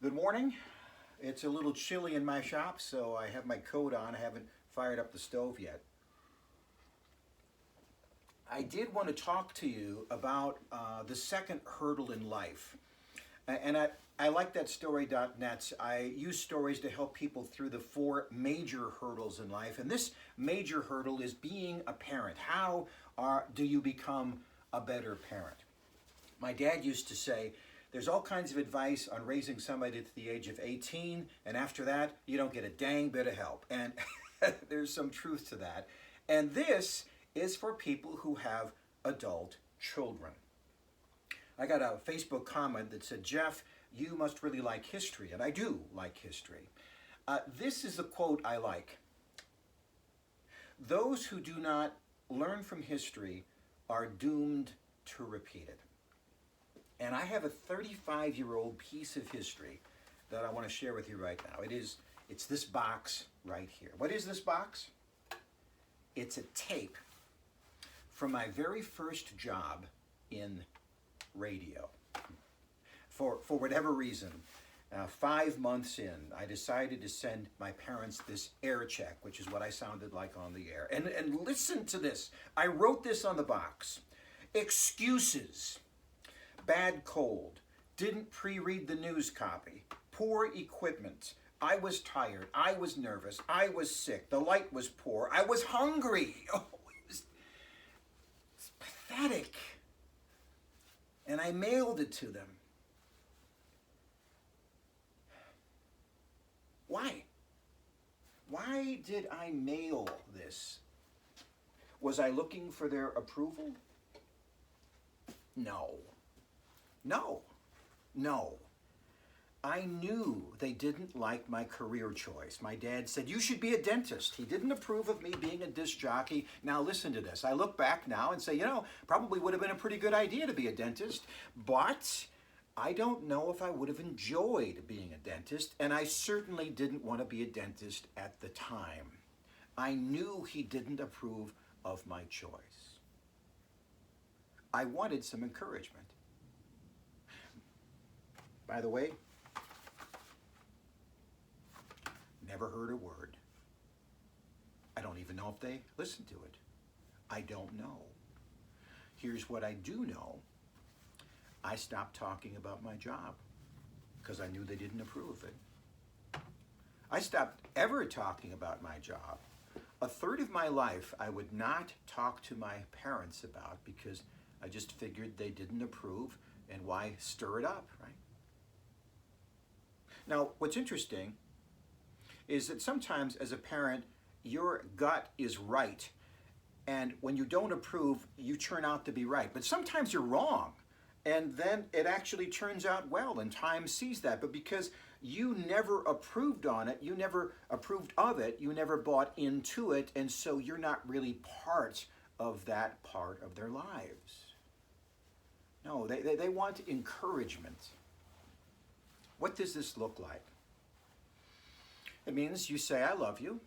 Good morning. It's a little chilly in my shop, so I have my coat on. I haven't fired up the stove yet. I did want to talk to you about the second hurdle in life. And I like that story.net. I use stories to help people through the four major hurdles in life. And this major hurdle is being a parent. Do you become a better parent? My dad used to say, there's all kinds of advice on raising somebody to the age of 18, and after that, you don't get a dang bit of help. And there's some truth to that. And this is for people who have adult children. I got a Facebook comment that said, Jeff, you must really like history, and I do like history. This is the quote I like. Those who do not learn from history are doomed to repeat it. And I have a 35-year-old piece of history that I want to share with you right now. It's this box right here. What is this box? It's a tape from my very first job in radio. For whatever reason, 5 months in, I decided to send my parents this air check, which is what I sounded like on the air. And listen to this. I wrote this on the box. Excuses. Bad cold, didn't pre-read the news copy, poor equipment, I was tired, I was nervous, I was sick, the light was poor, I was hungry. Oh, it's pathetic. And I mailed it to them. Why? Why did I mail this? Was I looking for their approval? No. No. I knew they didn't like my career choice. My dad said, you should be a dentist. He didn't approve of me being a disc jockey. Now listen to this. I look back now and say, probably would have been a pretty good idea to be a dentist, but I don't know if I would have enjoyed being a dentist, and I certainly didn't want to be a dentist at the time. I knew he didn't approve of my choice. I wanted some encouragement. By the way, never heard a word. I don't even know if they listened to it. I don't know. Here's what I do know. I stopped talking about my job because I knew they didn't approve of it. I stopped ever talking about my job. A third of my life I would not talk to my parents about because I just figured they didn't approve, and why stir it up, right? Now, what's interesting is that sometimes as a parent, your gut is right. And when you don't approve, you turn out to be right. But sometimes you're wrong. And then it actually turns out well, and time sees that. But because you never approved on it, you never approved of it, you never bought into it, and so you're not really part of that part of their lives. No, they want encouragement. What does this look like? It means you say, I love you.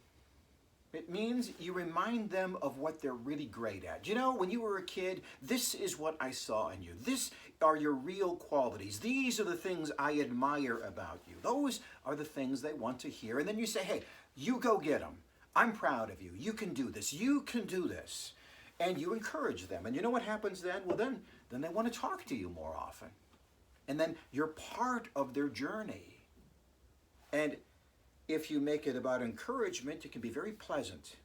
It means you remind them of what they're really great at. When you were a kid, this is what I saw in you. This are your real qualities. These are the things I admire about you. Those are the things they want to hear. And then you say, hey, you go get them. I'm proud of you. You can do this. You can do this. And you encourage them. And you know what happens then? Well, then they want to talk to you more often. And then you're part of their journey. And if you make it about encouragement, it can be very pleasant.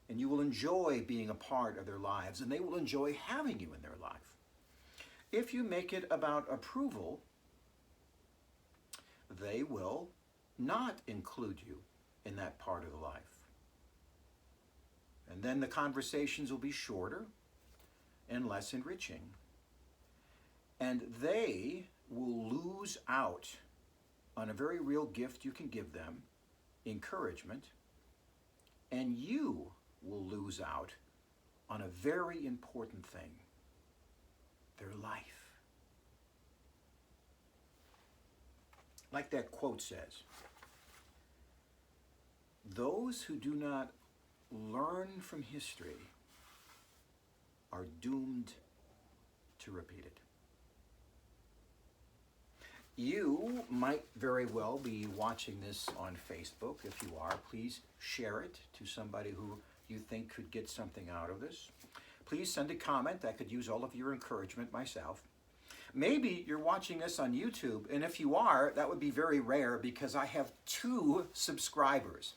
And you will enjoy being a part of their lives, and they will enjoy having you in their life. If you make it about approval, they will not include you in that part of the life. And then the conversations will be shorter and less enriching. And they will lose out on a very real gift you can give them, encouragement, and you will lose out on a very important thing, their life. Like that quote says, those who do not learn from history are doomed to repeat it. You might very well be watching this on Facebook. If you are, please share it to somebody who you think could get something out of this. Please send a comment. I could use all of your encouragement myself. Maybe you're watching this on YouTube, and if you are, that would be very rare because I have 2 subscribers.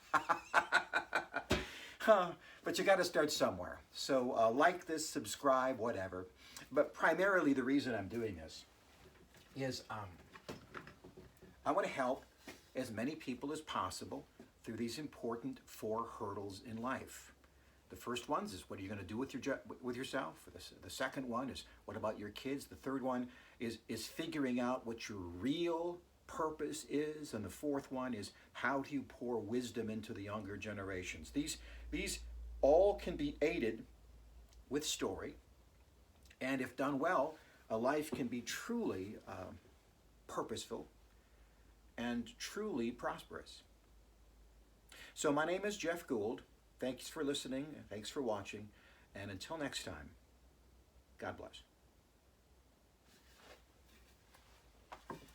But you got to start somewhere. So like this, subscribe, whatever. But primarily the reason I'm doing this is I want to help as many people as possible through these important 4 hurdles in life. The first one is what are you going to do with yourself? The second one is what about your kids? The third one is figuring out what your real purpose is, and the fourth one is how do you pour wisdom into the younger generations. These all can be aided with story, and if done well, a life can be truly purposeful and truly prosperous. So my name is Jeff Gould. Thanks for listening, and thanks for watching, and until next time, God bless.